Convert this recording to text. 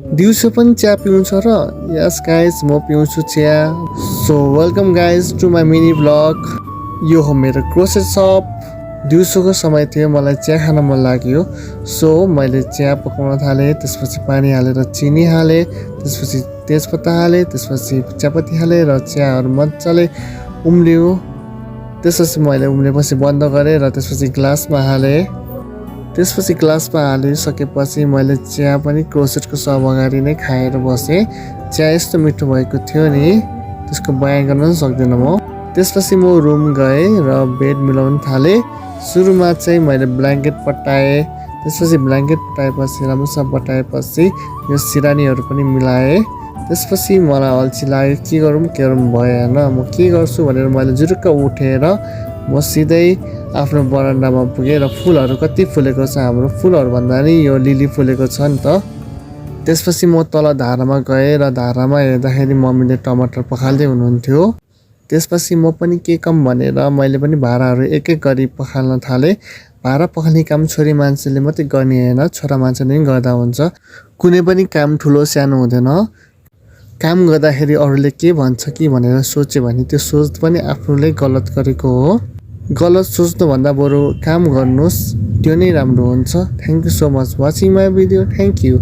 दिउँसो पनि चिया पिउँछ र यस गाइज म पिउँछु चिया। So welcome guys to my mini blog. यो हो मेरो ग्रोसरी सप। दिउँसोको समय थियो, मलाई चिया खान मन लाग्यो। सो मैले चिया पकाउन थालेँ, त्यसपछि पानी हालेर चिनी हालेँ, त्यसपछि तेजपत्ता हालेँ, त्यसपछि चियापत्ती हालेँ र चियाहरू मजाले उम्लियो। त्यसपछि मैले उम्लेपछि बन्द गरेँ र त्यसपछि ग्लासमा हालेँ। त्यसपछि ग्लासमा हालिसकेपछि मैले चिया पनि क्रोसेटको सब अगाडि नै खाएर बसेँ। चिया यस्तो मिठो भएको थियो नि, त्यसको बयान गर्न पनि सक्दिनँ म। त्यसपछि म रुम गएँ र बेड मिलाउन थालेँ। सुरुमा चाहिँ मैले ब्ल्याङ्केट पट्याएँ, त्यसपछि ब्ल्याङ्केट पट्याएपछि राम्रोसँग पट्याएपछि यो सिरानीहरू पनि मिलाएँ। त्यसपछि मलाई अल्छी लाग्यो, के गरौँ भएन, म के गर्छु भनेर मैले जुरुक्क उठेर म सिधै आफ्नो बरन्डामा पुगेँ र फुलहरू कति फुलेको छ, हाम्रो फुलहरू भन्दा नि यो लिली फुलेको छ नि त। त्यसपछि म तल धारामा गएँ र धारामा हेर्दाखेरि मम्मीले टमाटर पखाल्दै हुनुहुन्थ्यो। त्यसपछि म पनि के कम भनेर मैले पनि भाँडाहरू एक एक गरी पखाल्न थालेँ। भाँडा पखाल्ने काम छोरी मान्छेले मात्रै गर्ने होइन, छोरा मान्छेले पनि गर्दा हुन्छ। कुनै पनि काम ठुलो सानो हुँदैन। काम गर्दाखेरि अरूले के भन्छ कि भनेर सोच्यो भने त्यो सोच पनि आफूले गलत गरेको हो। गलत सोच्नुभन्दा बरु काम गर्नुहोस्, त्यो नै राम्रो हुन्छ। Thank you so much watching my video. Thank you.